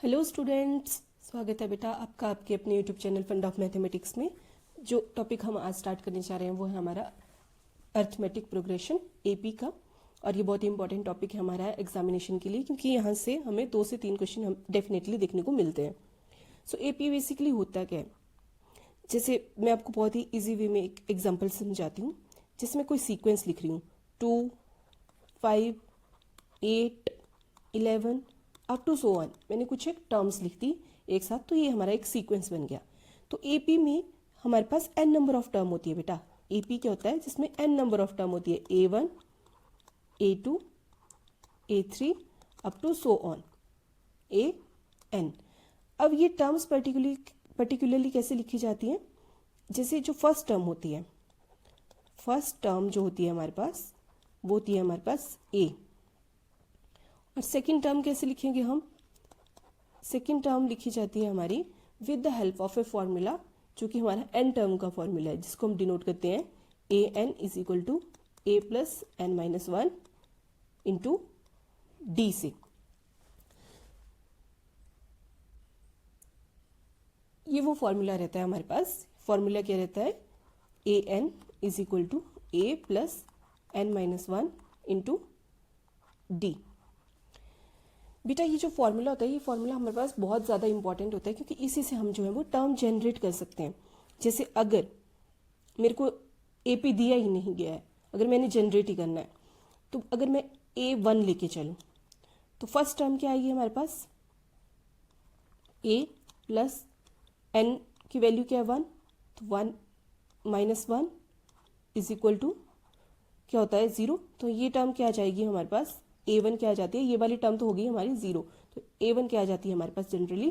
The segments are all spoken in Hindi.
हेलो स्टूडेंट्स, स्वागत है बेटा आपका आपके अपने YouTube channel fund of mathematics में। जो टॉपिक हम आज स्टार्ट करने जा रहे हैं वो है हमारा अर्थमेटिक प्रोग्रेशन एपी का। और ये बहुत ही इंपॉर्टेंट टॉपिक है हमारा एग्जामिनेशन के लिए, क्योंकि यहाँ से हमें 2 से 3 क्वेश्चन हम डेफिनेटली देखने को मिलते हैं। सो एपी बेसिकली होता क्या है, जैसे मैं आपको बहुत ही ईजी वे में एक एग्जाम्पल समझाती हूँ। जैसे मैं कोई सीक्वेंस लिख रही हूँ 2, 5, 8, 11 अप टू सो ऑन। मैंने कुछ एक टर्म्स लिख दी एक साथ, तो ये हमारा एक सीक्वेंस बन गया। तो एपी में हमारे पास एन नंबर ऑफ टर्म होती है बेटा। एपी क्या होता है, जिसमें एन नंबर ऑफ टर्म होती है, A1, A2, A3 up to so on AN। अब ये टर्म्स पर्टिकुलरली कैसे लिखी जाती हैं, जैसे जो फर्स्ट टर्म होती है, फर्स्ट टर्म जो होती है हमारे पास वो होती है हमारे पास A। और सेकेंड टर्म कैसे लिखेंगे हम, सेकेंड टर्म लिखी जाती है हमारी with the help of a formula, जो कि हमारा एन टर्म का फॉर्मूला है, जिसको हम डिनोट करते हैं AN is equal to A plus N minus 1 into D से। ये वो फॉर्मूला रहता है हमारे पास। फॉर्मूला क्या रहता है, AN is equal to A plus N minus 1 into D। बेटा ये जो फॉर्मूला होता है, ये फॉर्मूला हमारे पास बहुत ज़्यादा इंपॉर्टेंट होता है, क्योंकि इसी से हम जो है वो टर्म जनरेट कर सकते हैं। जैसे अगर मेरे को एपी दिया ही नहीं गया है, अगर मैंने जनरेट ही करना है, तो अगर मैं A1 लेके चलूँ तो फर्स्ट टर्म क्या आएगी हमारे पास, A प्लस N की वैल्यू क्या है 1, तो 1 माइनस 1 इज इक्वल टू क्या होता है 0। तो ये टर्म क्या आ जाएगी हमारे पास, A1 क्या आ जाती है, ये वाली टर्म तो होगी हमारी 0, तो A1 क्या आ जाती है हमारे पास जनरली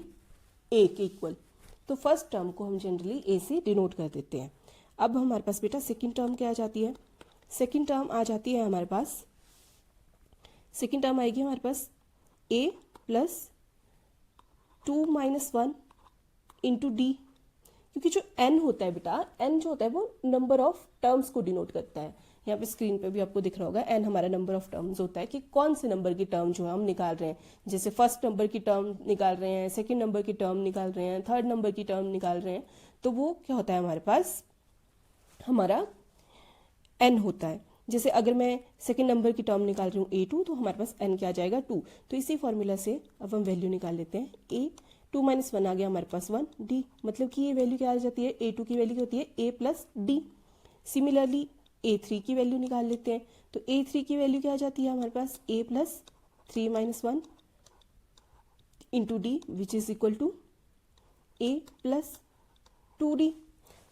A के इक्वल। तो फर्स्ट टर्म को हम जनरली A से डिनोट कर देते हैं। अब हमारे पास बेटा सेकंड टर्म क्या आ जाती है, सेकंड टर्म आ जाती है हमारे पास, सेकंड टर्म आएगी हमारे पास A plus 2 minus 1 into D। क्योंकि जो n होता है बेटा, n जो होता है वो नंबर ऑफ टर्म्स को डिनोट करता है। यहाँ पे स्क्रीन पे भी आपको दिख रहा होगा, n हमारा नंबर ऑफ टर्म्स होता है कि कौन से नंबर की टर्म जो है हम निकाल रहे हैं। जैसे फर्स्ट नंबर की टर्म निकाल रहे हैं, सेकंड नंबर की टर्म निकाल रहे हैं, थर्ड नंबर की टर्म निकाल रहे हैं, तो वो क्या होता है हमारे पास, हमारा n होता है। जैसे अगर मैं सेकंड नंबर की टर्म निकाल रही हूँ A2, तो हमारे पास n क्या आ जाएगा 2। तो इसी फॉर्मूला से अब हम वैल्यू निकाल लेते हैं, A 2 माइनस 1 आ गया हमारे पास 1 D, मतलब कि ये वैल्यू क्या आ जाती है, A2 की वैल्यू क्या होती है A plus D। Similarly A3 की वैल्यू निकाल लेते हैं, तो A3 की वैल्यू क्या आ जाती है हमारे पास A plus 3 minus 1 into D which is equal to A plus 2D।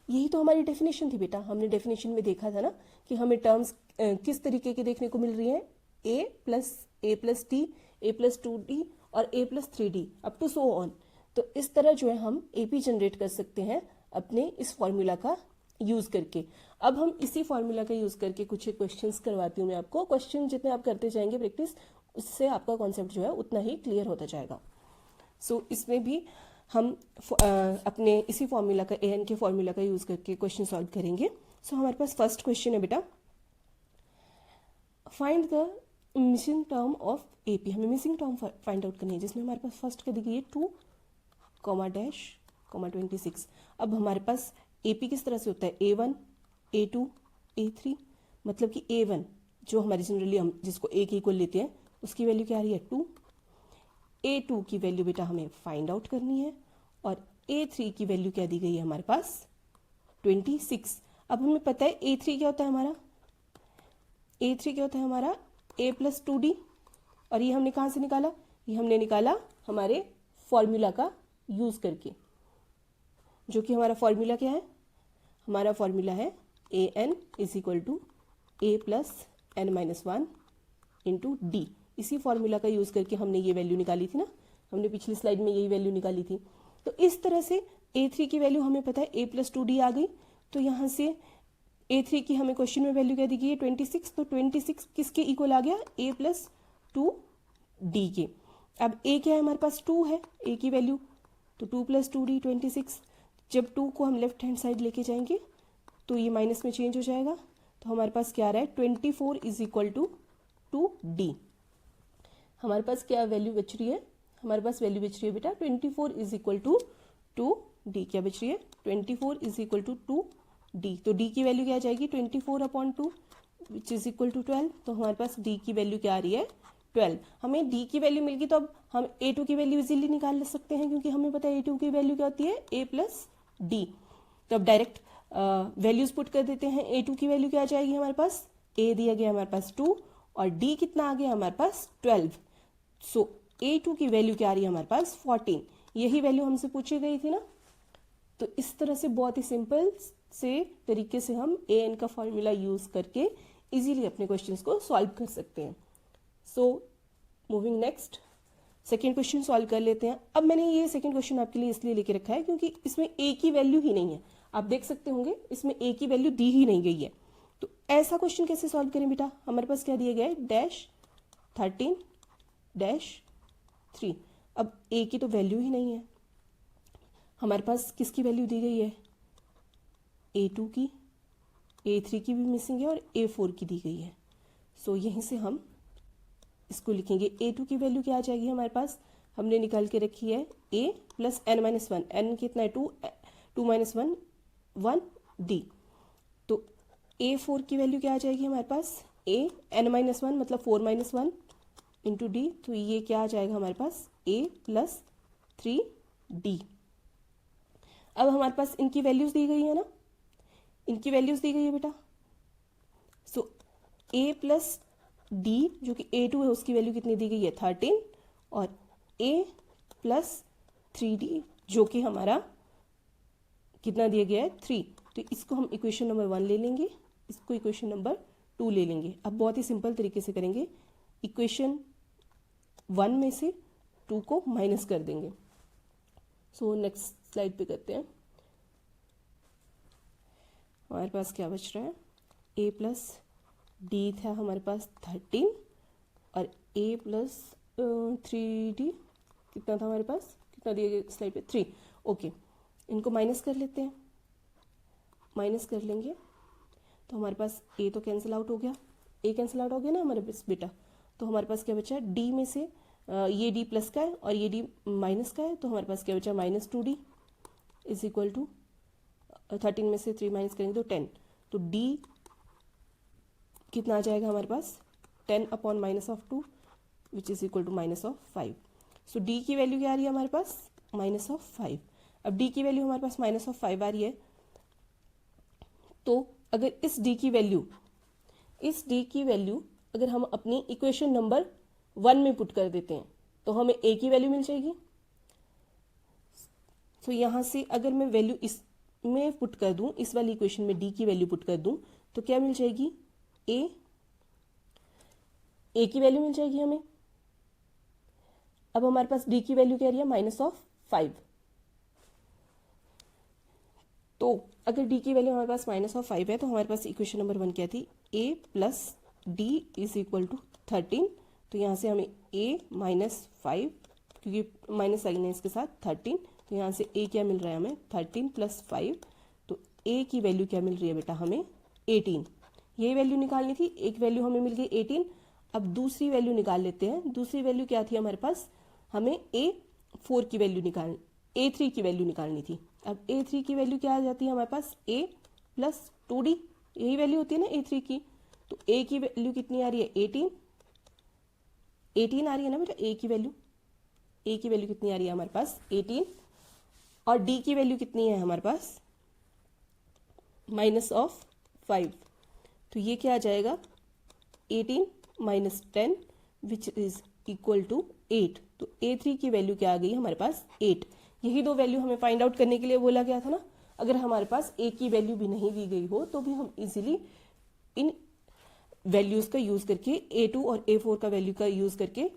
यही तो हमारी डेफिनेशन थी बेटा। हमने डेफिनेशन में देखा था ना कि हमें टर्म्स किस तरीके के देखने को मिल रही हैं, A plus D, A plus 2D और A plus 3D up to so on. तो इस तरह जो है हम AP जनरेट कर सकते हैं अपने इस फॉर्मूला का यूज करके। अब हम इसी फॉर्मूला का यूज करके कुछ क्वेश्चंस करवाती हूँ मैं आपको। क्वेश्चन जितने आप करते जाएंगे प्रैक्टिस, उससे आपका कॉन्सेप्ट जो है उतना ही क्लियर होता जाएगा। सो इसमें भी हम अपने इसी फॉर्मूला का, AN के फॉर्मूला का यूज करके क्वेश्चन सॉल्व करेंगे। सो हमारे पास फर्स्ट क्वेश्चन है बेटा, find the missing term of AP। हमें मिसिंग टर्म फाइंड आउट करनी है, जिसमें हमारे पास फर्स्ट कर दी गई है 2, डैश, 26। अब हमारे पास AP किस तरह से होता है, A1, A2, A3, मतलब कि A1 जो हमारी जनरली हम जिसको A के इक्वल लेते हैं, उसकी वैल्यू क्या आ रही है 2। A2 की वैल्यू बेटा हमें फाइंड आउट करनी है, और A3 की वैल्यू क्या दी गई है हमारे पास 26। अब हमें पता है A3 क्या होता है हमारा, A3 क्या होता है हमारा A प्लस 2D। और ये हमने कहाँ से निकाला, ये हमने निकाला हमारे फॉर्मूला का यूज करके, जो कि हमारा फॉर्मूला क्या है, हमारा फॉर्मूला है AN is equal to A plus N minus 1 into D। इसी फॉर्मूला का यूज करके हमने ये वैल्यू निकाली थी ना, हमने पिछली स्लाइड में यही वैल्यू निकाली थी। तो इस तरह से A3 की वैल्यू हमें पता है A प्लस 2D आ गई। तो यहाँ से A3 की हमें क्वेश्चन में वैल्यू क्या दी गई है 26, तो 26 किसके इक्वल आ गया, A प्लस 2D के। अब A क्या है हमारे पास 2 है, A की वैल्यू, तो 2 प्लस 2D 26। जब 2 को हम लेफ्ट हैंड साइड लेके जाएंगे तो ये माइनस में चेंज हो जाएगा, तो हमारे पास क्या आ रहा है 24 इज इक्वल टू 2D। हमारे पास क्या वैल्यू बच रही है, हमारे पास वैल्यू बच रही है बेटा 24 इज इक्वल टू 2d। क्या बच रही है? 24 इज इक्वल टू 2d। तो d की वैल्यू क्या आ जाएगी? 24/2 विच इज इक्वल टू 12। तो हमारे पास d की वैल्यू क्या आ रही है? 12। हमें d की वैल्यू मिल गई तो अब हम a2 की वैल्यू इजीली निकाल सकते हैं, क्योंकि हमें पता है a2 की वैल्यू क्या होती है? a plus D. तो अब डायरेक्ट वैल्यूज पुट कर देते हैं। a2 की वैल्यू क्या आ जाएगी हमारे पास? a दिया गया हमारे पास 2 और d कितना आ गया हमारे पास? 12। सो a2 की वैल्यू क्या आ रही है हमारे पास? 14। यही वैल्यू हमसे पूछी गई थी ना। तो इस तरह से बहुत ही सिंपल से तरीके से हम an का फॉर्मूला यूज करके इजीली अपने क्वेश्चंस को सॉल्व कर सकते हैं। So moving next, second question solve कर लेते हैं। अब मैंने ये सेकेंड क्वेश्चन आपके लिए इसलिए लेके रखा है क्योंकि इसमें a की वैल्यू ही नहीं है। आप देख सकते होंगे इसमें a की वैल्यू दी ही नहीं गई है। तो ऐसा क्वेश्चन कैसे सॉल्व करें बेटा? हमारे पास क्या दिया गया है? Dash 13 dash 3। अब a की तो वैल्यू ही नहीं है। हमारे पास किसकी वैल्यू दी गई है? a2 की, a3 की भी मिसिंग है और a4 की दी गई है। सो यहीं से हम इसको लिखेंगे। a2 की वैल्यू क्या आ जाएगी हमारे पास? हमने निकाल के रखी है a plus n minus 1। n कितना है? 2 माइनस 1 1 d। तो a4 की वैल्यू क्या आ जाएगी हमारे पास? a n माइनस 1 मतलब 4 माइनस 1 इंटू डी। तो ये क्या आ जाएगा हमारे पास? a plus 3d। अब हमारे पास इनकी वैल्यूज दी गई है ना, इनकी वैल्यूज दी गई है बेटा। सो a प्लस डी जो कि a2 है उसकी वैल्यू कितनी दी गई है? 13 और a प्लस 3d जो कि हमारा कितना दिया गया है? 3। तो इसको हम इक्वेशन नंबर 1 ले लेंगे, इसको इक्वेशन नंबर 2 ले लेंगे। अब बहुत ही सिंपल तरीके से करेंगे। इक्वेशन 1 में से 2 को माइनस कर देंगे। सो नेक्स्ट स्लाइड पे करते हैं। हमारे पास क्या बच रहा है? a प्लस डी था हमारे पास 13 और a प्लस 3d कितना था हमारे पास? कितना दिया गया स्लाइड पे? 3। ओके, इनको माइनस कर लेते हैं। माइनस कर लेंगे तो हमारे पास a तो कैंसिल आउट हो गया, a कैंसिल आउट हो गया ना हमारे पास बेटा। तो हमारे पास क्या बचा? d में से ये d प्लस का है और ये d माइनस का है। तो हमारे पास क्या बचा? Minus 2d is equal to 13 में से 3 माइनस करेंगे तो 10। तो d कितना आ जाएगा हमारे पास? 10 upon minus of 2 which is equal to minus of 5। So d की वैल्यू क्या आ रही है हमारे पास? Minus of 5। अब d की वैल्यू हमारे पास माइनस ऑफ 5 आ रही है। तो अगर इस d की वैल्यू अगर हम अपनी इक्वेशन नंबर 1 में पुट कर देते हैं तो हमें a की वैल्यू मिल जाएगी। सो यहाँ से अगर मैं वैल्यू इसमें पुट कर दूं, इस वाली इक्वेशन में d की वैल्यू पुट कर दूं तो क्या मिल जाएगी? a की वैल्यू मिल जाएगी हमें। अब हमारे पास d की वैल्यू क्या रही है? Minus of 5। तो अगर d की वैल्यू हमारे पास माइनस ऑफ 5 है तो हमारे पास इक्वेशन नंबर 1 क्या थी? a plus d is equal to 13। तो यहाँ से हमें a माइनस 5 क्योंकि माइनस साइन है इसके साथ 13। तो यहाँ से a क्या मिल रहा है हमें? 13 प्लस 5। तो a की वैल्यू क्या मिल रही है बेटा हमें? 18। ये वैल्यू निकालनी थी, एक वैल्यू हमें मिल गई 18। अब दूसरी वैल्यू निकाल लेते हैं। दूसरी वैल्यू क्या थी हमारे पास? हमें a4 की वैल्यू a3 की वैल्यू निकालनी थी। अब a3 की वैल्यू क्या आ जाती है हमारे पास? a प्लस 2d, यही वैल्यू होती है ना a3 की। तो a की वैल्यू कितनी आ रही है? 18 आ रही है ना बेटा a की वैल्यू। a की वैल्यू कितनी आ रही है हमारे पास? 18। और d की वैल्यू कितनी है हमारे पास? Minus of 5। तो ये क्या आ जाएगा? 18 minus 10 which is equal to 8। तो a3 की वैल्यू क्या आ गई हमारे पास? 8। यही दो वैल्यू हमें फाइंड आउट करने के लिए बोला गया था ना। अगर हमारे पास a की वैल्यू भी नहीं दी गई हो तो भी हम इजीली इन वैल्यूज का यूज करके a2 और a4 का वैल्यू का यूज करके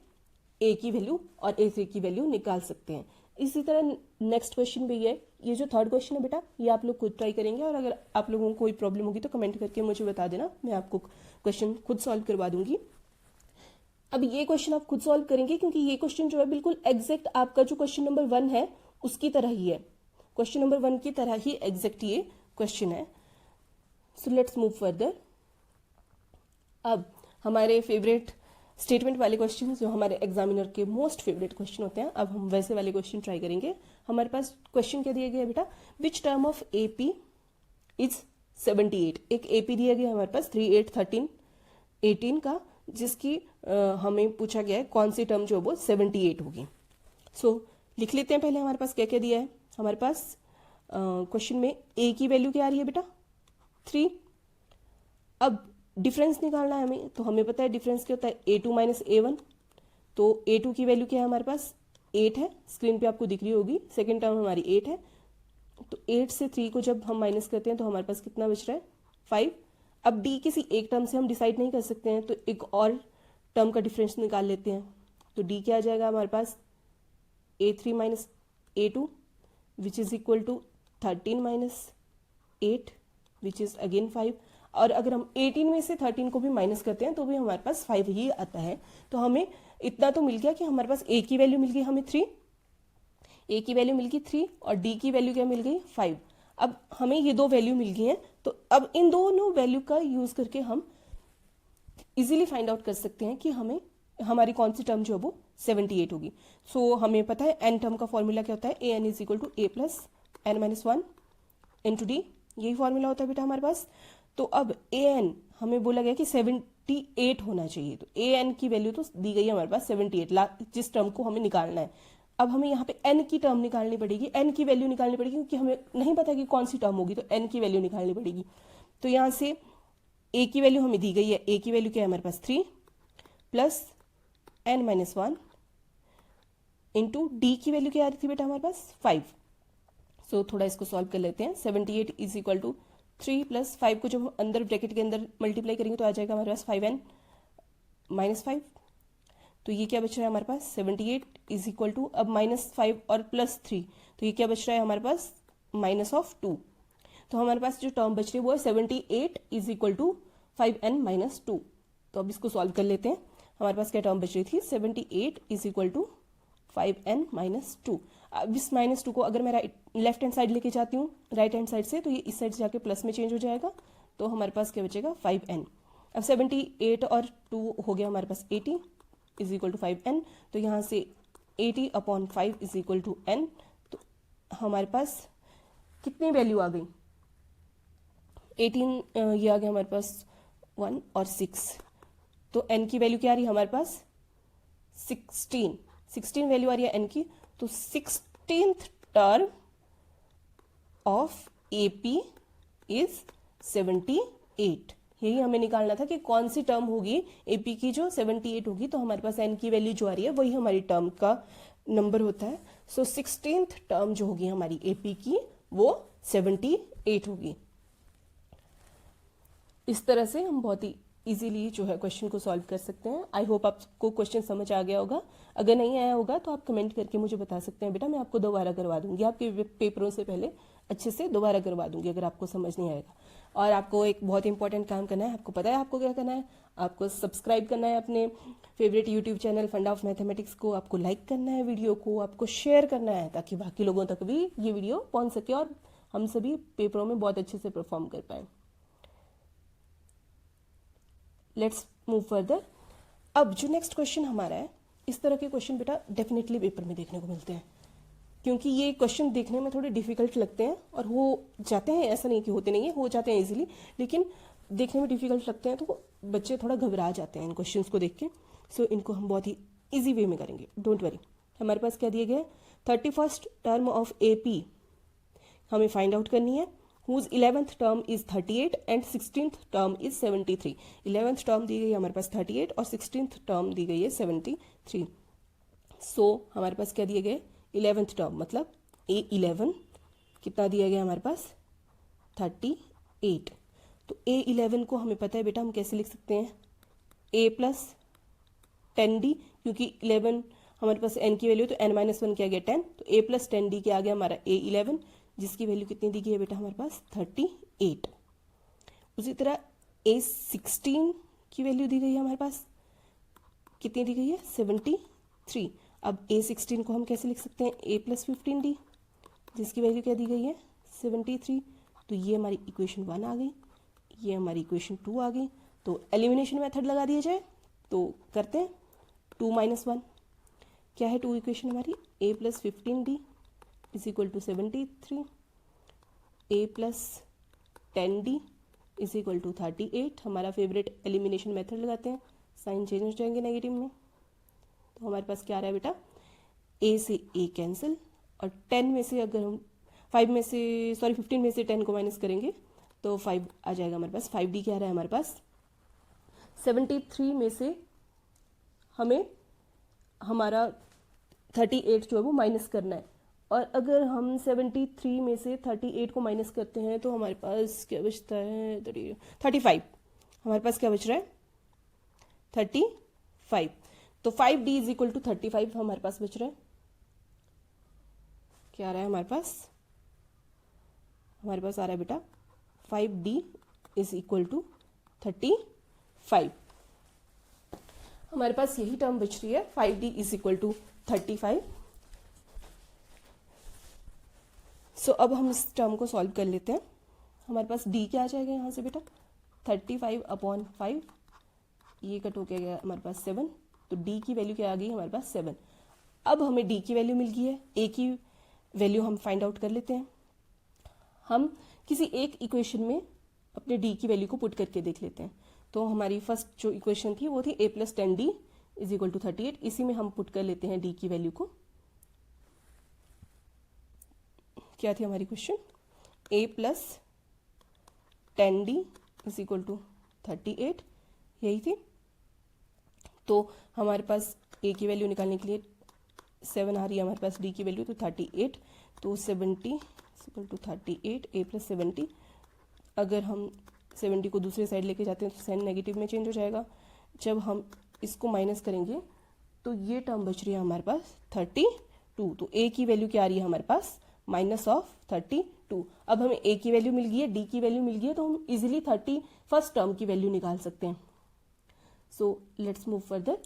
a की वैल्यू और a3 की वैल्यू निकाल सकते हैं। इसी तरह नेक्स्ट क्वेश्चन भी है। ये जो थर्ड क्वेश्चन है बेटा ये आप लोग खुद ट्राई करेंगे और अगर आप लोगों को कोई प्रॉब्लम होगी तो कमेंट करके मुझे बता देना, मैं आपको क्वेश्चन खुद सॉल्व करवा दूंगी। अब ये क्वेश्चन आप खुद सॉल्व करेंगे क्योंकि ये क्वेश्चन जो है बिल्कुल एग्जैक्ट आपका जो क्वेश्चन नंबर 1 है उसकी तरह ही है। क्वेश्चन नंबर 1 की तरह ही एग्जैक्ट ये क्वेश्चन है। So let's move further. अब हमारे फेवरेट स्टेटमेंट वाले क्वेश्चन जो हमारे एग्जामिनर के मोस्ट फेवरेट क्वेश्चन होते हैं, अब हम वैसे वाले क्वेश्चन ट्राई करेंगे। हमारे पास क्वेश्चन क्या दिया गया है बेटा, which term of AP is 78। एक एपी दिया गया हमारे पास 3, 8, 13, 18 का, जिसकी हमें पूछा गया है कौन सी टर्म जो वो 78 होगी। सो लिख लेते हैं पहले हमारे पास क्या क्या दिया है। हमारे पास क्वेश्चन में ए की वैल्यू क्या आ रही है बेटा 3। अब डिफरेंस निकालना है हमें, तो हमें पता है डिफरेंस क्या होता है a2 माइनस a1। तो a2 की वैल्यू क्या है हमारे पास 8 है, स्क्रीन पे आपको दिख रही होगी। सेकेंड टर्म हमारी 8 है, तो 8 से 3 को जब हम माइनस करते हैं तो हमारे पास कितना बच रहा है 5। अब d किसी एक टर्म से हम डिसाइड नहीं कर सकते हैं, तो एक और टर्म का डिफरेंस निकाल लेते हैं। तो d क्या आ जाएगा हमारे पास a3 minus a2 which is equal to 13 minus 8 which is again 5। और अगर हम 18 में से 13 को भी माइनस करते हैं तो भी हमारे पास 5 ही आता है। तो हमें इतना तो मिल गया कि हमारे पास a की वैल्यू मिल गई हमें 3, a की वैल्यू मिल गई 3 और d की वैल्यू क्या मिल गई 5। अब हमें ये दो वैल्यू मिल गई हैं, तो अब इन दोनों वैल्यू का यूज करके हम इजीली फाइंड आउट कर सकते हैं कि हमें हमारी कौन सी टर्म जो है वो 78 होगी। सो हमें पता है n टर्म का फॉर्मूला क्या होता है, an is equal to a plus n minus 1 into d, यही फॉर्मूला होता है बेटा हमारे पास। तो अब an हमें बोला गया कि 78 होना चाहिए, तो an की वैल्यू तो दी गई है हमारे पास 78, जिस टर्म को हमें निकालना है। अब हमें यहाँ पे n की टर्म निकालनी पड़ेगी, n की वैल्यू निकालनी पड़ेगी, क्योंकि हमें नहीं पता कि कौन सी टर्म होगी, तो n की वैल्यू निकालनी पड़ेगी। तो यहाँ से a की वैल्यू हमें दी गई है, a की वैल्यू क्या है हमारे पास 3 plus n minus 1 into D की वैल्यू क्या आ रही थी बेटा हमारे पास 5। सो थोड़ा इसको सॉल्व कर लेते हैं। 78 इज इक्वल टू 3 प्लस 5 को जब हम अंदर ब्रैकेट के अंदर मल्टीप्लाई करेंगे तो आ जाएगा हमारे पास 5n माइनस 5। तो ये क्या बच रहा है हमारे पास 78 इज इक्वल टू, अब माइनस 5 और प्लस 3, तो ये क्या बच रहा है हमारे पास माइनस ऑफ 2। तो हमारे पास जो टर्म बच रही है वो है 78 is equal to 5n minus 2। तो अब इसको सॉल्व कर लेते हैं। हमारे पास क्या टर्म बच रही थी 78 is equal to 5n minus 2। अब इस माइनस 2 को अगर मैं लेफ्ट हैंड साइड लेके जाती हूँ राइट हैंड साइड से, तो ये इस साइड से जाके प्लस में चेंज हो जाएगा, तो हमारे पास क्या बचेगा 5n। अब 78 और 2 हो गया हमारे पास 80 इज इक्वल टू 5n। तो यहाँ से 80 upon 5 is equal to n। तो हमारे पास कितनी वैल्यू आ गई 18, ये आ गया हमारे पास 1 और 6। तो n की वैल्यू क्या आ रही है हमारे पास 16 वैल्यू आ रही है n की। तो 16th term of AP is 78। यही हमें निकालना था कि कौन सी टर्म होगी AP की जो 78 होगी। तो हमारे पास n की वैल्यू जो आ रही है वही हमारी टर्म का नंबर होता है। सो 16th टर्म जो होगी हमारी AP की वो 78 होगी। इस तरह से हम बहुत ही इजीली जो है क्वेश्चन को सॉल्व कर सकते हैं। आई होप आपको क्वेश्चन समझ आ गया होगा। अगर नहीं आया होगा तो आप कमेंट करके मुझे बता सकते हैं बेटा, मैं आपको दोबारा करवा दूंगी, आपके पेपरों से पहले अच्छे से दोबारा करवा दूंगी अगर आपको समझ नहीं आएगा। और आपको एक बहुत इंपॉर्टेंट काम करना है, आपको पता है आपको क्या करना है, आपको सब्सक्राइब करना है अपने फेवरेट यूट्यूब चैनल फंडा ऑफ मैथमेटिक्स को, आपको लाइक करना है वीडियो को, आपको शेयर करना है ताकि बाकी लोगों तक भी ये वीडियो पहुंच सके और हम सभी पेपरों में बहुत अच्छे से परफॉर्म कर पाए। Let's move further. अब जो नेक्स्ट क्वेश्चन हमारा है, इस तरह के क्वेश्चन बेटा डेफिनेटली पेपर में देखने को मिलते हैं, क्योंकि ये क्वेश्चन देखने में थोड़े डिफिकल्ट लगते हैं और हो जाते हैं, ऐसा नहीं कि होते नहीं है, हो जाते हैं इजीली, लेकिन देखने में डिफिकल्ट लगते हैं तो बच्चे थोड़ा घबरा जाते हैं इन क्वेश्चंस को देख के। सो इनको हम बहुत ही ईजी वे में करेंगे, डोंट वरी। हमारे पास क्या दिया गया है 31st टर्म ऑफ AP हमें फाइंड आउट करनी है, whose 11th term is 38 and 16th term is 73। 11th term दी गई है हमारे पास 38 और 16th टर्म दी गई है 73। सो हमारे पास क्या दिए गए 11th टर्म मतलब A11 कितना दिया गया हमारे पास 38। तो A11 को हमें पता है बेटा हम कैसे लिख सकते हैं A प्लस 10D, क्योंकि 11 हमारे पास n की वैल्यू तो n माइनस 1 क्या गया 10, तो A प्लस 10D क्या आ गया हमारा A11, जिसकी वैल्यू कितनी दी गई है बेटा हमारे पास 38। उसी तरह A16 की वैल्यू दी गई है हमारे पास, कितनी दी गई है 73। अब A16 को हम कैसे लिख सकते हैं A प्लस 15D, जिसकी वैल्यू क्या दी गई है 73। तो ये हमारी इक्वेशन 1 आ गई, ये हमारी इक्वेशन 2 आ गई। तो एलिमिनेशन मेथड लगा दिया जाए तो करते हैं 2 - 1 क्या है 2 इक्वेशन हमारी, a + 15d = 73, a + 10d = 38। हमारा फेवरेट एलिमिनेशन मेथड लगाते हैं, साइन चेंज हो जाएंगे नेगेटिव में, तो हमारे पास क्या आ रहा है बेटा, a से a कैंसिल, और 10 में से अगर हम 15 में से 10 को माइनस करेंगे तो 5 आ जाएगा हमारे पास। 5d क्या आ रहा है हमारे पास, 73 में से हमें हमारा 38 जो है वो माइनस करना है, और अगर हम 73 में से 38 को माइनस करते हैं तो हमारे पास क्या बचता है, 35। हमारे पास क्या बच रहा है, 35। तो 5d = 35 हमारे पास बच रहा है। क्या आ रहा है हमारे पास, हमारे पास आ रहा है बेटा 5d = 35। हमारे पास यही टर्म बच रही है, 5d = 35। सो अब हम इस टर्म को सॉल्व कर लेते हैं। हमारे पास d क्या आ जाएगा यहाँ से बेटा, 35/5, ये कट हो गया हमारे पास 7, तो d की वैल्यू क्या आ गई हमारे पास 7। अब हमें d की वैल्यू मिल गई है, a की वैल्यू हम फाइंड आउट कर लेते हैं। हम किसी एक इक्वेशन में अपने d की वैल्यू को पुट करके देख लेते हैं। तो हमारी फर्स्ट जो इक्वेशन थी वो थी a + 10d = 38, इसी में हम पुट कर लेते हैं d की वैल्यू को। क्या थी हमारी क्वेश्चन, a + 10d = 38, यही थी। तो हमारे पास a की वैल्यू निकालने के लिए 7 आ रही है हमारे पास, d की वैल्यू तो 38, तो 70 = 38, a + 70। अगर हम 70 को दूसरे साइड लेके जाते हैं तो साइन नेगेटिव में चेंज हो जाएगा। जब हम इसको माइनस करेंगे तो ये टर्म बच रही है हमारे पास 32। तो a की वैल्यू क्या आ रही है हमारे पास, -32। अब हमें a की वैल्यू मिल गई है, d की वैल्यू मिल गई है, तो हम इजीली 31st टर्म की वैल्यू निकाल सकते हैं। So let's move further.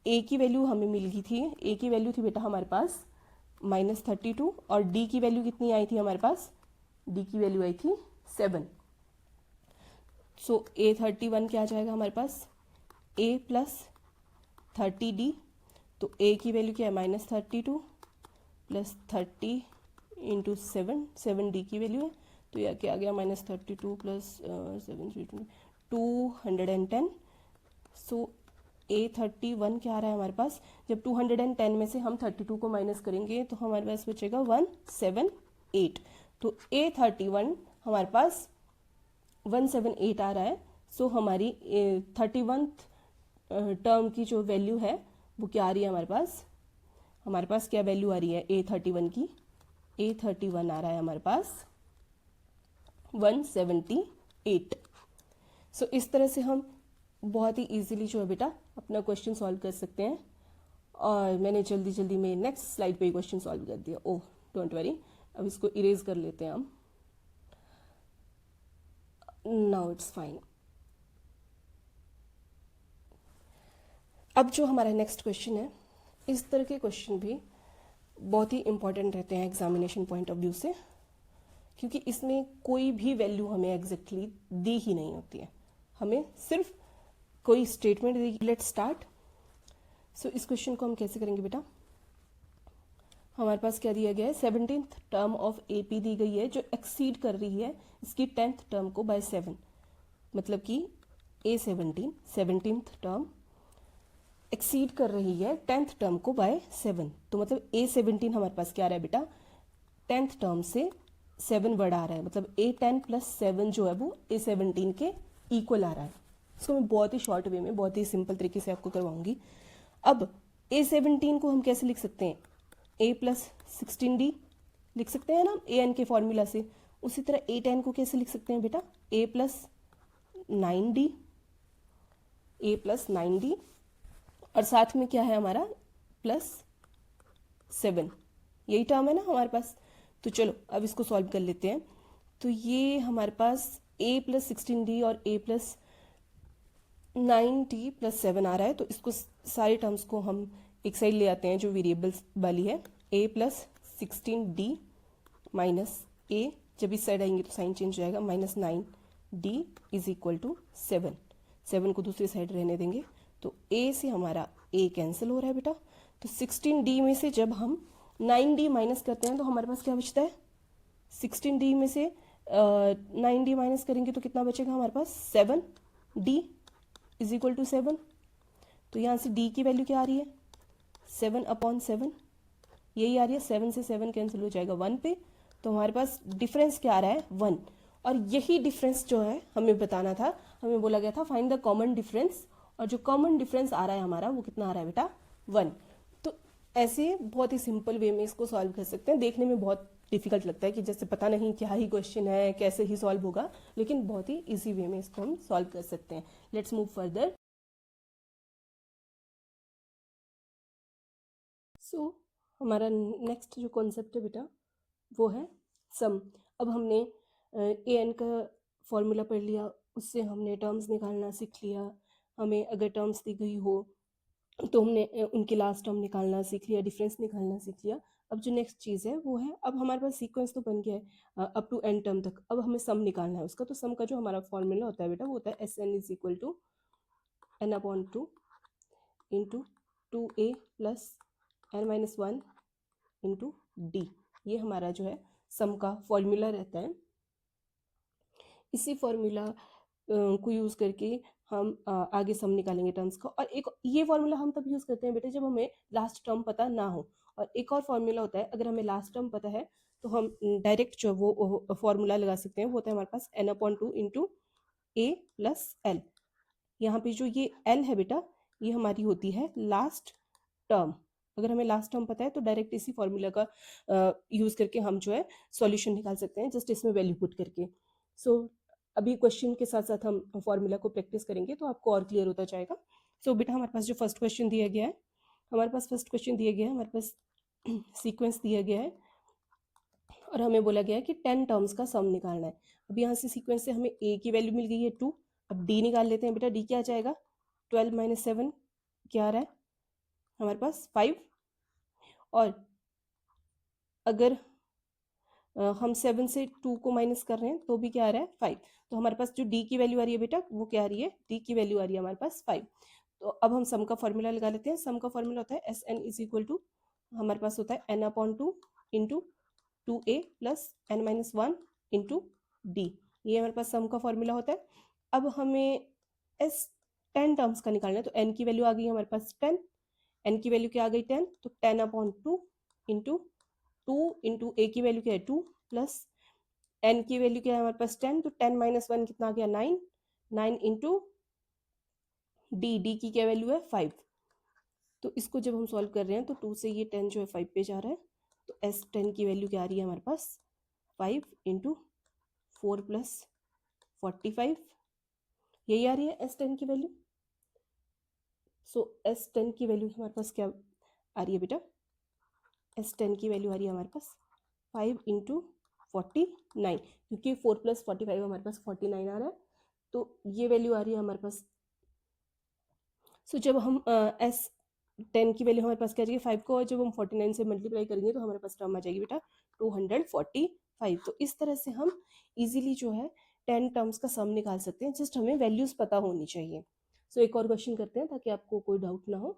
a की वैल्यू हमें मिल गई थी, a की वैल्यू थी बेटा हमारे पास -32, और d की वैल्यू कितनी आई थी हमारे पास, d की वैल्यू आई थी 7। सो a31 क्या आ जाएगा हमारे पास, a + 30d, तो a की वैल्यू क्या है -32 + 30 × 7, 7d की वैल्यू है, तो यह क्या आ गया -32 + 7 210। सो a31 क्या आ रहा है हमारे पास, जब 210 में से हम 32 को माइनस करेंगे तो हमारे पास बचेगा 178। तो a31 हमारे पास 178 आ रहा है। सो हमारी 31th टर्म की जो वैल्यू है वो क्या आ रही है हमारे पास क्या वैल्यू आ रही है a31 की, a31 आ रहा है हमारे पास 178। सो इस तरह से हम बहुत ही इजीली जो है बेटा अपना क्वेश्चन सॉल्व कर सकते हैं। और मैंने जल्दी जल्दी में नेक्स्ट स्लाइड पे क्वेश्चन सॉल्व कर दिया। ओह डोंट वरी, अब इसको इरेज कर लेते हैं हम। Now it's fine. अब जो हमारा नेक्स्ट क्वेश्चन है, इस तरह के क्वेश्चन भी बहुत ही इंपॉर्टेंट रहते हैं एग्जामिनेशन पॉइंट ऑफ व्यू से, क्योंकि इसमें कोई भी वैल्यू हमें एग्जैक्टली दी ही नहीं होती है, हमें सिर्फ कोई स्टेटमेंट देगी। Let's start. सो इस क्वेश्चन को हम कैसे करेंगे बेटा, हमारे पास क्या दिया गया है, 17th टर्म ऑफ AP दी गई है जो एक्सीड कर रही है इसकी 10th टर्म को बाय 7, मतलब कि A17 17th टर्म एक्सीड कर रही है 10th टर्म को बाय 7, तो मतलब A17 हमारे पास क्या आ रहा है बेटा, 10th टर्म से 7 बढ़ा आ रहा है, मतलब A10 + 7 जो है वो A17 के इक्वल आ रहा है। इसको मैं बहुत ही शॉर्ट वे में बहुत ही सिंपल तरीके से आपको करवाऊंगी। अब A17 को हम कैसे लिख सकते हैं, a + 16d लिख सकते हैं ना an के फॉर्मूला से। उसी तरह A10 को कैसे लिख सकते हैं बेटा, a + 9d, a + 9d, और साथ में क्या है हमारा +7, यही टर्म है ना हमारे पास। तो चलो अब इसको सॉल्व कर लेते हैं। तो ये हमारे पास a + 16d और a + 9d + 7 आ रहा है। तो इसको सारे टर्म्स को हम एक साइड ले आते हैं जो वेरिएबल्स वाली है, a + 16d - a, जब इस साइड आएंगे तो साइन चेंज हो जाएगा, -9d = 7, 7 को दूसरी साइड रहने देंगे तो ए से हमारा ए कैंसिल हो रहा है बेटा। तो 16D में से जब हम 9D माइनस करते हैं तो हमारे पास क्या बचता है, 16D में से 9D माइनस करेंगे तो कितना बचेगा हमारे पास, 7D इज इक्वल टू 7। तो यहाँ से D की वैल्यू क्या आ रही है, 7/7, यही आ रही है। 7 से 7 कैंसिल हो जाएगा 1 पे, तो हमारे पास डिफरेंस क्या आ रहा है, 1। और यही डिफरेंस जो है हमें बताना था, हमें बोला गया था फाइंड द कॉमन डिफरेंस, और जो कॉमन डिफरेंस आ रहा है हमारा वो कितना आ रहा है बेटा, 1। तो ऐसे बहुत ही सिंपल वे में इसको सॉल्व कर सकते हैं। देखने में बहुत डिफिकल्ट लगता है कि जैसे पता नहीं क्या ही क्वेश्चन है, कैसे ही सॉल्व होगा, लेकिन बहुत ही इजी वे में इसको हम सॉल्व कर सकते हैं। Let's move further. सो हमारा नेक्स्ट जो कॉन्सेप्ट है बेटा वो है सम। अब हमने ए एन का फॉर्मूला पढ़ लिया, उससे हमने टर्म्स निकालना सीख लिया। हमें अगर टर्म्स दी गई हो तो हमने उनके लास्ट टर्म निकालना सीख लिया, डिफरेंस निकालना सीख लिया। अब जो नेक्स्ट चीज़ है वो है, अब हमारे पास सीक्वेंस तो बन गया है अप टू एन टर्म तक, अब हमें सम निकालना है उसका। तो सम का जो हमारा फॉर्मूला होता है बेटा वो होता है S N is equal to n/2 into 2a plus n-1 into d. ये हमारा जो है सम का फॉर्मूला रहता है। इसी फॉर्मूला को यूज़ करके हम आगे सम निकालेंगे टर्म्स का। और एक ये फॉर्मूला हम तब यूज़ करते हैं बेटे जब हमें लास्ट टर्म पता ना हो। और एक और फॉर्मूला होता है, अगर हमें लास्ट टर्म पता है तो हम डायरेक्ट जो वो फॉर्मूला लगा सकते हैं, वो होता है हमारे पास n/2 इंटू ए प्लस एल। यहाँ पे जो ये एल है बेटा, ये हमारी होती है लास्ट टर्म। अगर हमें लास्ट टर्म पता है तो डायरेक्ट इसी फॉर्मूला का यूज़ करके हम जो है सॉल्यूशन निकाल सकते हैं, जस्ट इसमें वैल्यू पुट करके। सो अभी क्वेश्चन के साथ साथ हम फॉर्मूला को प्रैक्टिस करेंगे तो आपको और क्लियर होता जाएगा। सो बेटा हमारे पास जो फर्स्ट क्वेश्चन दिया गया है, हमारे पास फर्स्ट क्वेश्चन दिया गया है, हमारे पास सीक्वेंस दिया गया है और हमें बोला गया है कि 10 टर्म्स का सम निकालना है। अब यहाँ से सीक्वेंस से हमें ए की वैल्यू मिल गई है 2। अब डी निकाल लेते हैं बेटा। डी क्या आ जाएगा, 12 - 7 क्या आ रहा है हमारे पास, 5। और अगर हम 7 से 2 को माइनस कर रहे हैं तो भी क्या आ रहा है, 5। तो हमारे पास जो डी की वैल्यू आ रही है बेटा वो क्या आ रही है, डी की वैल्यू आ रही है हमारे पास 5। तो अब हम सम का फॉर्मूला लगा लेते हैं। सम का फॉर्मूला होता है S N is equal to, हमारे पास होता है n/2 into 2a plus n-1 into d. ये हमारे पास सम का फॉर्मूला होता है। अब हमें एस 10 टर्म्स का निकालना है, तो n की वैल्यू आ गई हमारे पास 10। n की वैल्यू क्या आ गई 10, तो 10/2 इंटू 2 इंटू ए की वैल्यू क्या है 2 प्लस एन की वैल्यू क्या है हमारे पास 10, तो 10 - 1 कितना आ गया 9। 9 इंटू डी, डी की क्या वैल्यू है 5। तो इसको जब हम सॉल्व कर रहे हैं तो 2 से ये 10 जो है 5 पे जा रहा है। तो एस 10 की वैल्यू क्या आ रही है हमारे पास 5 इंटू 4 प्लस 45, यही आ रही है एस 10 की वैल्यू। सो एस 10 की वैल्यू हमारे पास क्या आ रही है बेटा, एस 10 की वैल्यू आ रही है हमारे पास 5 इंटू 49, क्योंकि 4 प्लस 45 हमारे पास 49 आ रहा है। तो ये वैल्यू आ रही है हमारे पास। सो जब हम एस 10 की वैल्यू हमारे पास क्या आ जाएगी 5 को, और जब हम 49 से मल्टीप्लाई करेंगे तो हमारे पास टर्म आ जाएगी बेटा 245। तो इस तरह से हम इजीली जो है 10 टर्म्स का सम निकाल सकते हैं, जस्ट हमें वैल्यूज पता होनी चाहिए। सो एक और क्वेश्चन करते हैं ताकि आपको कोई डाउट ना हो।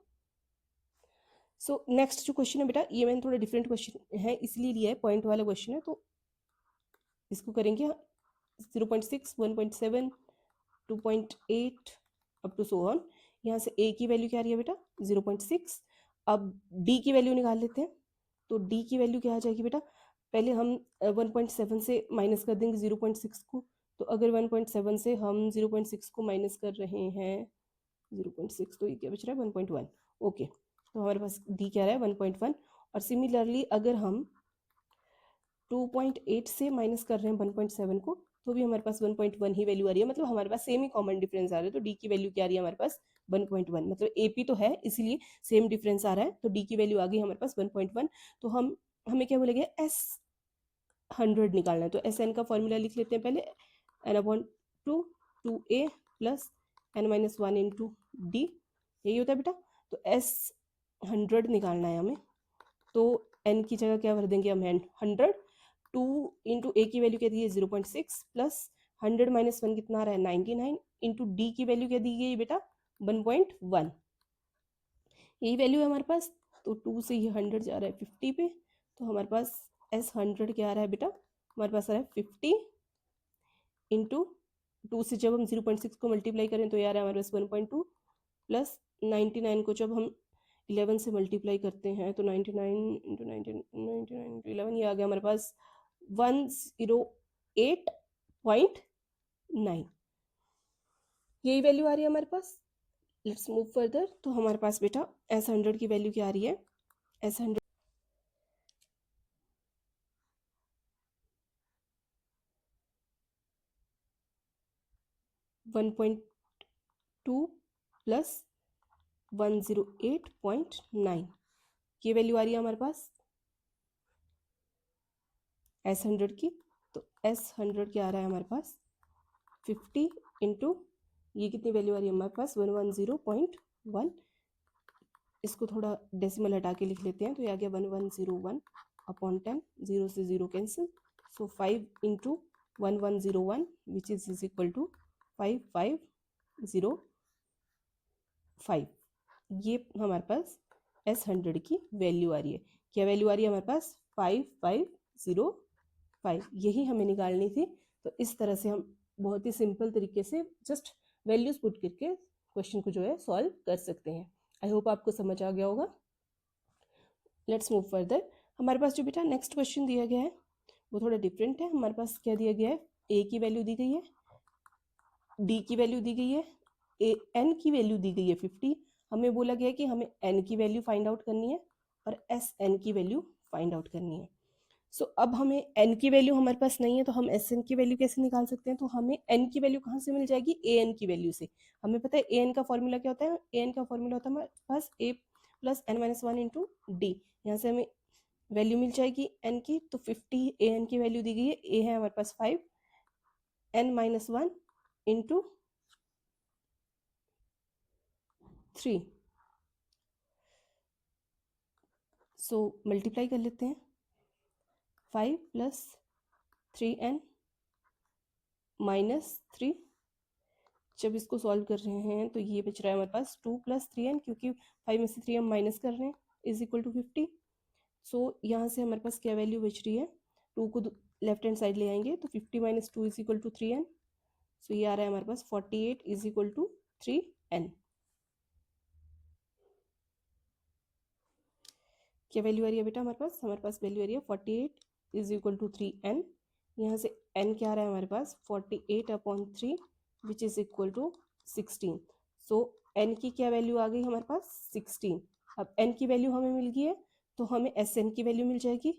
सो नेक्स्ट जो क्वेश्चन है बेटा, ये मैंने थोड़ा डिफरेंट क्वेश्चन है इसलिए लिया है, पॉइंट वाला क्वेश्चन है, तो इसको करेंगे 0.6, 1.7, 2.8 अप टू सो ऑन। यहाँ से a की वैल्यू क्या आ रही है बेटा 0.6। अब d की वैल्यू निकाल लेते हैं। तो d की वैल्यू क्या आ जाएगी बेटा, पहले हम 1.7 से माइनस कर देंगे 0.6 को। तो अगर 1.7 से हम 0.6 को माइनस कर रहे हैं 0.6, तो ये क्या बच रहा है 1.1। ओके, तो हमारे पास d क्या रहा है 1.1। और सिमिलरली अगर हम 2.8 से माइनस कर रहे हैं 1.7 को, तो भी हमारे पास 1.1 ही वैल्यू आ रही है, मतलब हमारे पास सेम ही कॉमन डिफरेंस आ रहा है। तो डी की वैल्यू क्या आ रही है हमारे पास 1.1, मतलब एपी तो है इसलिए सेम डिफरेंस आ रहा है। तो डी की वैल्यू आ गई हमारे पास 1.1। तो हमें क्या बोलेगा एस 100 निकालना है। तो एस एन का फॉर्मूला लिख लेते हैं पहले, n/2 2a plus n-1 into d, यही होता है बेटा। तो एस 100 निकालना है हमें, तो n की जगह क्या भर देंगे हम 100। 2 इंटू ए की वैल्यू क्या दी है 0.6 प्लस 100 - 1 कितना आ रहा है 99 इंटू डी की वैल्यू क्या दी गई बेटा 1.1, यही वैल्यू है हमारे पास। तो 2 से ये 100 जा रहा है 50 पे, तो हमारे पास S100 क्या आ रहा है बेटा, हमारे पास आ रहा है 50 इंटू 2 से जब हम 0.6 को मल्टीप्लाई करें तो ये आ रहा है हमारे पास 1.2 प्लस 99 को जब हम 11 से मल्टीप्लाई करते हैं तो 99 इंटू 11 ये आ गया हमारे पास 108.9, यही वैल्यू आ रही है हमारे पास। Let's move further. तो हमारे पास बेटा S100 की वैल्यू क्या आ रही है, S100 1.2 प्लस 108.9, ये वैल्यू आ रही है हमारे पास S100 की। तो S100 क्या आ रहा है हमारे पास 50 इंटू ये कितनी वैल्यू आ रही है हमारे पास 110.1, इसको थोड़ा डेसिमल हटा के लिख लेते हैं तो ये आ गया 1101 अपॉन 10, 0 से 0 cancel, so 5 into 1101 which is equal to 5505, ये हमारे पास S100 की वैल्यू आ रही है। क्या वैल्यू आ रही है हमारे पास 5505, यही हमें निकालनी थी। तो इस तरह से हम बहुत ही सिंपल तरीके से जस्ट वैल्यूज पुट करके क्वेश्चन को जो है सॉल्व कर सकते हैं। आई होप आपको समझ आ गया होगा। Let's move further. हमारे पास जो बेटा नेक्स्ट क्वेश्चन दिया गया है वो थोड़ा डिफरेंट है। हमारे पास क्या दिया गया है, ए की वैल्यू दी गई है, डी की वैल्यू दी गई है, एन की वैल्यू दी गई है 50। हमें बोला गया है कि हमें एन की वैल्यू फाइंड आउट करनी है और एस एन की वैल्यू फाइंड आउट करनी है। सो अब हमें एन की वैल्यू हमारे पास नहीं है तो हम एस एन की वैल्यू कैसे निकाल सकते हैं, तो हमें एन की वैल्यू कहाँ से मिल जाएगी, ए एन की वैल्यू से। हमें पता है ए एन का फॉर्मूला क्या होता है, ए एन का फॉर्मूला होता है हमारे पास A plus N minus one into D. यहाँ से हमें वैल्यू मिल जाएगी एन की, तो 50 ए एन की वैल्यू दी गई है, ए है हमारे पास 5, n minus one into 3, so multiply कर लेते हैं, 5 प्लस 3n माइनस 3, जब इसको सॉल्व कर रहे हैं तो ये बच रहा है हमारे पास 2 प्लस 3n, क्योंकि 5 में से 3 हम माइनस कर रहे हैं, इज इक्वल टू 50। सो यहाँ से हमारे पास क्या वैल्यू बच रही है, 2 को लेफ्ट हैंड साइड ले आएंगे तो 50 minus 2 is equal to 3n, so ये आ रहा है हमारे पास 48 इज इक्वल टू 3n। क्या वैल्यू आ रही है बेटा हमारे पास वैल्यू आ रही है 48 इज इक्वल टू 3n। यहाँ से n क्या आ रहा है हमारे पास 48 upon 3 which is equal to 16। So n की क्या वैल्यू आ गई हमारे पास 16। अब n की वैल्यू हमें मिल गई है तो हमें Sn की वैल्यू मिल जाएगी।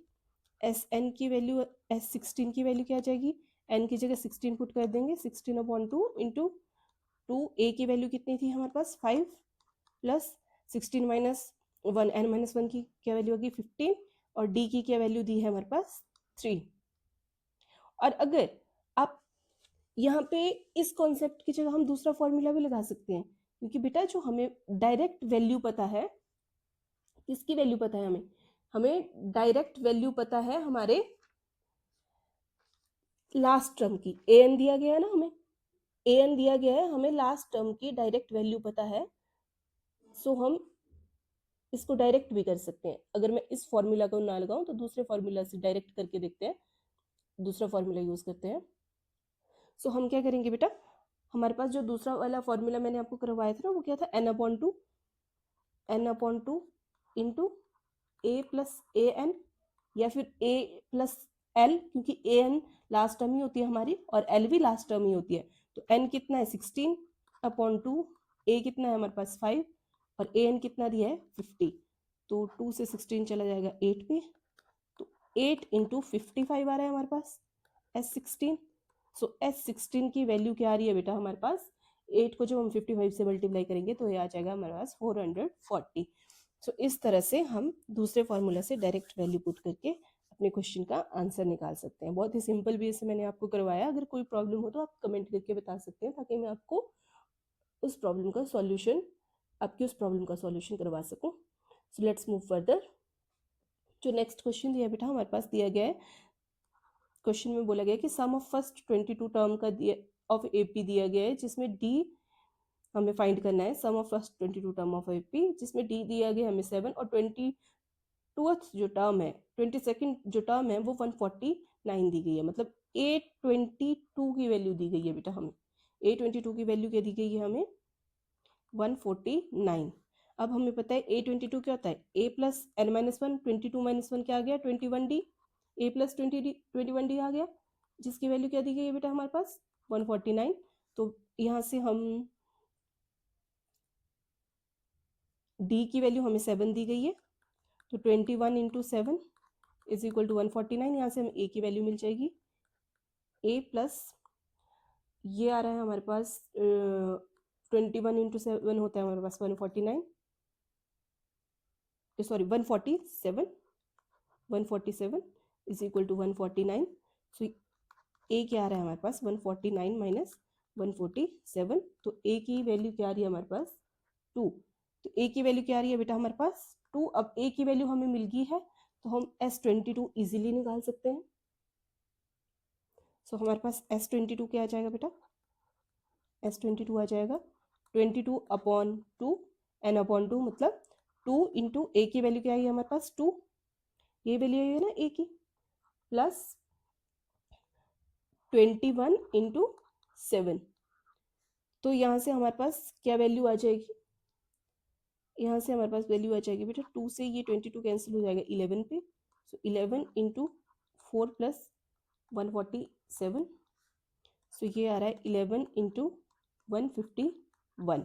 Sn की वैल्यू S16 की वैल्यू क्या आ जाएगी, n की जगह 16 पुट कर देंगे, 16 अपॉन 2 इंटू 2, a की वैल्यू कितनी थी हमारे पास 5 प्लस 16 माइनस 1, n माइनस 1 की क्या वैल्यू होगी 15, और d की क्या वैल्यू दी है हमारे पास 3। और अगर आप यहाँ पे इस कॉन्सेप्ट की जगह हम दूसरा फॉर्मूला भी लगा सकते हैं, क्योंकि बेटा जो हमें डायरेक्ट वैल्यू पता है, किसकी वैल्यू पता है हमें, हमें डायरेक्ट वैल्यू पता है हमारे लास्ट टर्म की, ए एन दिया गया है ना हमें, ए एन दिया गया है, हमें लास्ट टर्म की डायरेक्ट वैल्यू पता है। सो हम इसको डायरेक्ट भी कर सकते हैं। अगर मैं इस फॉर्मूला को ना लगाऊं तो दूसरे फॉर्मूला से डायरेक्ट करके देखते हैं, दूसरा फॉर्मूला यूज करते हैं। सो हम क्या करेंगे बेटा, हमारे पास जो दूसरा वाला फॉर्मूला मैंने आपको करवाया था ना वो क्या था, n upon two into A plus A N, या फिर ए प्लस एल, क्योंकि ए एन लास्ट टर्म ही होती है हमारी और एल भी लास्ट टर्म ही होती है। तो एन कितना है 16 अपॉन 2, ए कितना है हमारे पास 5 और ए एन कितना दिया है 50। तो 2 से 16 चला जाएगा 8 पे, तो 8 इंटू 55 आ रहा है हमारे पास S16। सो S16 की वैल्यू क्या आ रही है बेटा हमारे पास, 8 को जब हम 55 से मल्टीप्लाई करेंगे तो ये आ जाएगा हमारे पास 440। सो इस तरह से हम दूसरे फॉर्मूला से डायरेक्ट वैल्यू पुट करके अपने क्वेश्चन का आंसर निकाल सकते हैं। बहुत ही सिंपल वे से मैंने आपको करवाया। अगर कोई प्रॉब्लम हो तो आप कमेंट करके बता सकते हैं, ताकि मैं आपको उस प्रॉब्लम का सॉल्यूशन करवा सकूं। So let's move further. जो नेक्स्ट क्वेश्चन दिया बेटा हमारे पास दिया गया है, क्वेश्चन में बोला गया कि सम ऑफ फर्स्ट 22 टर्म का ऑफ एपी दिया गया है, जिसमें डी हमें फाइंड करना है sum of first 22 term of AP, जिसमें डी दिया गया हमें 7 और 22th जो टर्म है 22nd जो टर्म है वो 149 दी गई है, मतलब A22 की वैल्यू दी गई है बेटा हमें। A22 की वैल्यू क्या दी गई है हमें 149। अब हमें पता है A22 क्या होता है A plus n minus one, 22 minus one क्या आ गया 21D, A प्लस 21D आ गया, जिसकी वैल्यू क्या दी गई है बेटा हमारे पास 149। तो यहाँ से हम D की वैल्यू हमें 7 दी गई है, तो 21 इंटू 7 इज इक्वल टू 149। यहाँ से हमें A की वैल्यू मिल जाएगी A प्लस ये आ रहा है हमारे पास 21 इंटू 7 होता है हमारे पास 149, सॉरी 147 इज इक्वल टू 149। सो ए क्या आ रहा है हमारे पास 149 माइनस 147, तो ए की वैल्यू क्या आ रही है हमारे पास 2। तो ए की वैल्यू क्या आ रही है बेटा हमारे पास 2। अब ए की वैल्यू हमें मिल गई है तो हम S22 इजीली निकाल सकते हैं। सो हमारे पास S22 क्या आ जाएगा बेटा S22 आ जाएगा 22 अपॉन 2 n अपॉन 2, मतलब 2 इंटू ए की वैल्यू क्या आई है हमारे पास 2, ये वैल्यू आई है ना ए की, प्लस 21 इंटू 7। तो यहाँ से हमारे पास क्या वैल्यू आ जाएगी, यहाँ से हमारे पास वैल्यू आ जाएगी बेटा 2 से ये 22 कैंसिल हो जाएगा 11 पे, सो 11 इंटू 4 प्लस 147, सो ये आ रहा है 11 इंटू 151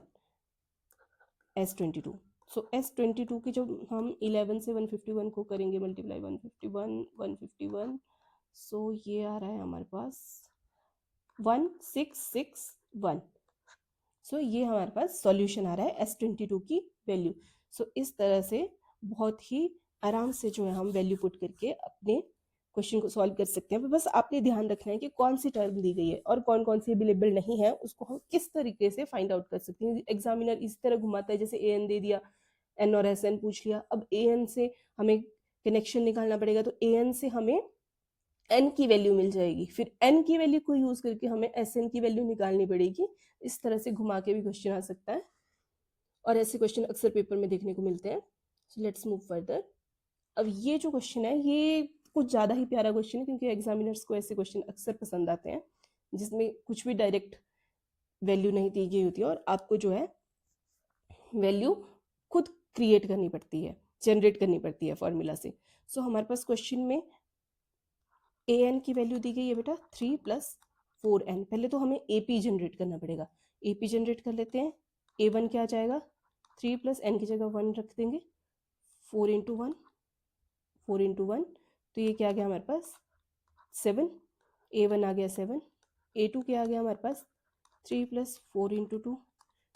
S22। सो S22 की जब हम 11 से 151 को करेंगे मल्टीप्लाई 151, सो ये आ रहा है हमारे पास 1661। सो ये हमारे पास सॉल्यूशन आ रहा है S22 की वैल्यू। सो इस तरह से बहुत ही आराम से जो है हम वैल्यू पुट करके अपने क्वेश्चन को सॉल्व कर सकते हैं। बस आपने ध्यान रखना है कि कौन सी टर्म दी गई है और कौन कौन सी अवेलेबल नहीं है, उसको हम किस तरीके से फाइंड आउट कर सकते हैं। एग्जामिनर इस तरह घुमाता है जैसे AN दे दिया, N और SN पूछ लिया, अब AN से हमें कनेक्शन निकालना पड़ेगा, तो AN से हमें n की वैल्यू मिल जाएगी, फिर n की वैल्यू को यूज करके हमें SN की वैल्यू निकालनी पड़ेगी। इस तरह से घुमा के भी क्वेश्चन आ सकता है और ऐसे क्वेश्चन अक्सर पेपर में देखने को मिलते हैं। So let's move further. अब ये जो क्वेश्चन है ये कुछ ज़्यादा ही प्यारा क्वेश्चन है, क्योंकि एग्जामिनर्स को ऐसे क्वेश्चन अक्सर पसंद आते हैं जिसमें कुछ भी डायरेक्ट वैल्यू नहीं दी गई होती है और आपको जो है वैल्यू खुद क्रिएट करनी पड़ती है, जनरेट करनी पड़ती है फॉर्मूला से। सो हमारे पास क्वेश्चन में AN की वैल्यू दी गई है बेटा 3 प्लस 4n। पहले तो हमें AP जनरेट करना पड़ेगा, AP जनरेट कर लेते हैं। A1 क्या आ जाएगा 3 प्लस n की जगह 1 रख देंगे, 4 इंटू 1, 4 इंटू 1, तो ये क्या आ गया हमारे पास 7, A1 आ गया 7, A2 क्या आ गया हमारे पास 3 plus 4 into 2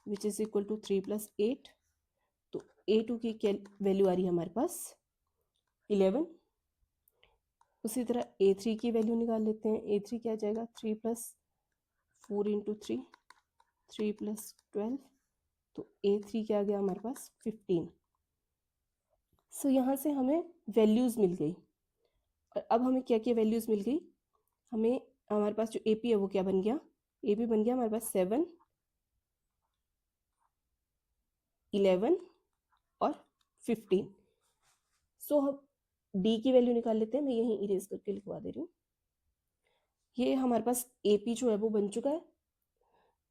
which is equal to 3 plus 8, तो A2 की क्या वैल्यू आ रही है हमारे पास 11। उसी तरह A3 की वैल्यू निकाल लेते हैं। A3 क्या आ जाएगा 3 प्लस 4 इंटू 3, 3 प्लस 12, तो A3 क्या आ गया हमारे पास 15। सो यहाँ से हमें वैल्यूज़ मिल गई। और अब हमें क्या क्या वैल्यूज़ मिल गई, हमें हमारे पास जो AP है वो क्या बन गया, AP बन गया हमारे पास 7, 11 और 15। सो हम D की वैल्यू निकाल लेते हैं, मैं यहीं इरेज करके लिखवा दे रही हूँ। ये हमारे पास AP जो है वो बन चुका है,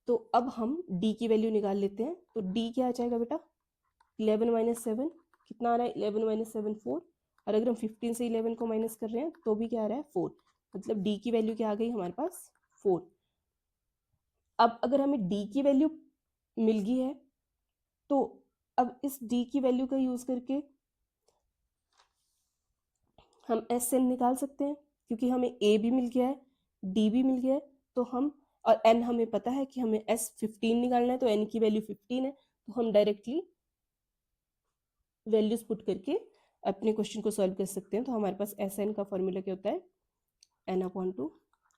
तो अब हम D की वैल्यू निकाल लेते हैं। तो D क्या आ जाएगा बेटा 11 माइनस 7 कितना आ रहा है 11 माइनस 7 4, और अगर हम 15 से 11 को माइनस कर रहे हैं तो भी क्या आ रहा है 4, मतलब D की वैल्यू क्या आ गई हमारे पास 4। अब अगर हमें D की वैल्यू मिल गई है तो अब इस D की वैल्यू का यूज करके हम SN निकाल सकते हैं, क्योंकि हमें A भी मिल गया है D भी मिल गया है, तो हम और N हमें पता है कि हमें S15 निकालना है, तो N की वैल्यू 15 है, तो हम डायरेक्टली वैल्यूज पुट करके अपने क्वेश्चन को सॉल्व कर सकते हैं। तो हमारे पास SN का फॉर्मूला क्या होता है n upon 2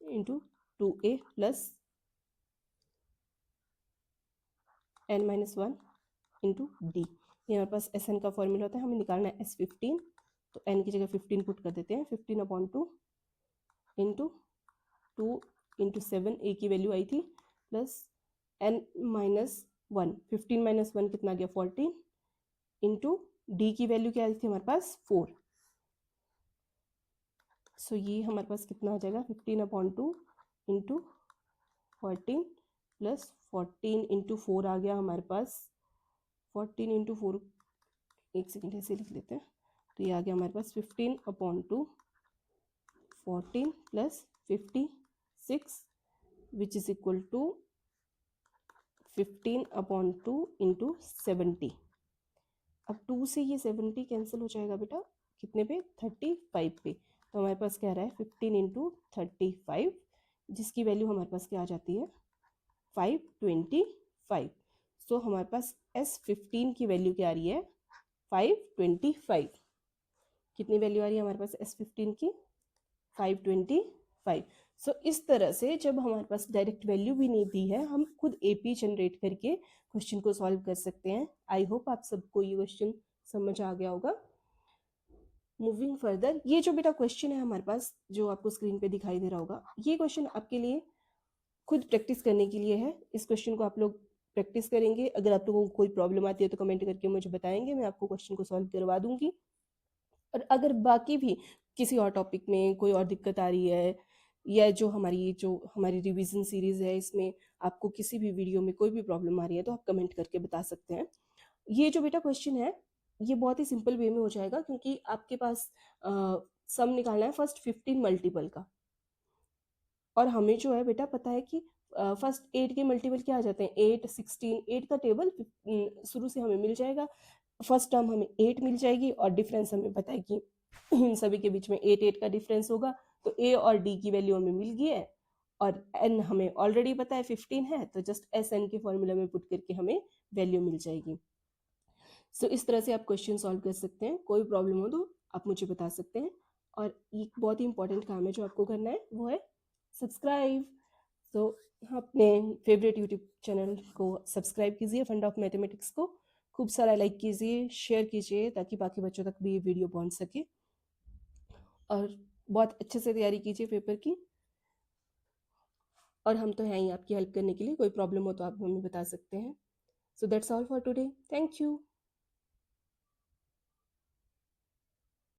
into 2a plus n minus 1 into d. ये हमारे पास SN का फॉर्मूला होता है। हमें निकालना है S15, तो n की जगह 15 पुट कर देते हैं, 15 अपॉन 2 इंटू 2 इंटू 7 a की वैल्यू आई थी, प्लस n माइनस 1, 15 माइनस 1 कितना आ गया 14 इंटू डी की वैल्यू क्या आई थी हमारे पास 4. सो ये हमारे पास कितना आ जाएगा 15/2 इंटू 14 प्लस 14 इंटू 4 आ गया हमारे पास 14 इंटू 4, एक सेकेंड ऐसे लिख लेते हैं, तो ये आ गया हमारे पास 15/2 14 plus 56 which is equal to 15/2 into 70. अब 2 से ये 70 कैंसिल हो जाएगा बेटा कितने पे 35 पे. तो हमारे पास क्या आ रहा है 15 इंटू 35 जिसकी वैल्यू हमारे पास क्या आ जाती है 525. सो हमारे पास S15 की वैल्यू क्या आ रही है 525. कितनी वैल्यू आ रही है हमारे पास S15 की 525. सो इस तरह से जब हमारे पास डायरेक्ट वैल्यू भी नहीं दी है हम खुद AP जनरेट करके क्वेश्चन को सॉल्व कर सकते हैं. आई होप आप सबको ये क्वेश्चन समझ आ गया होगा. मूविंग फर्दर, ये जो बेटा क्वेश्चन है हमारे पास जो आपको स्क्रीन पे दिखाई दे रहा होगा, ये क्वेश्चन आपके लिए खुद प्रैक्टिस करने के लिए है. इस क्वेश्चन को आप लोग प्रैक्टिस करेंगे. अगर आप लोगों को कोई प्रॉब्लम आती है तो कमेंट करके मुझे बताएंगे, मैं आपको क्वेश्चन को सॉल्व करवा दूंगी. और अगर बाकी भी किसी और टॉपिक में कोई और दिक्कत आ रही है या जो हमारी रिवीजन सीरीज है इसमें आपको किसी भी वीडियो में कोई भी प्रॉब्लम आ रही है तो आप कमेंट करके बता सकते हैं. ये जो बेटा क्वेश्चन है ये बहुत ही सिंपल वे में हो जाएगा क्योंकि आपके पास सम निकालना है फर्स्ट 15 मल्टीपल का, और हमें जो है बेटा पता है कि फर्स्ट 8 के मल्टीपल क्या आ जाते हैं 8, 16, 8 का टेबल शुरू से हमें मिल जाएगा. फर्स्ट टर्म हमें 8 मिल जाएगी और डिफरेंस हमें पता है कि इन सभी के बीच में 8 का डिफरेंस होगा. तो A और D की वैल्यू हमें मिल गई है और N हमें ऑलरेडी पता है 15 है, तो जस्ट SN के फॉर्मूला में पुट करके हमें वैल्यू मिल जाएगी. सो इस तरह से आप क्वेश्चन सॉल्व कर सकते हैं. कोई प्रॉब्लम हो तो आप मुझे बता सकते हैं. और एक बहुत ही इंपॉर्टेंट काम है जो आपको करना है वो है सब्सक्राइब. तो अपने फेवरेट यूट्यूब चैनल को सब्सक्राइब कीजिए, फंड ऑफ मैथमेटिक्स को खूब सारा लाइक कीजिए, शेयर कीजिए ताकि बाकी बच्चों तक भी ये वीडियो पहुंच सके. और बहुत अच्छे से तैयारी कीजिए पेपर की. और हम तो हैं ही आपकी हेल्प करने के लिए. कोई प्रॉब्लम हो तो आप हमें बता सकते हैं. So that's all for today. Thank you.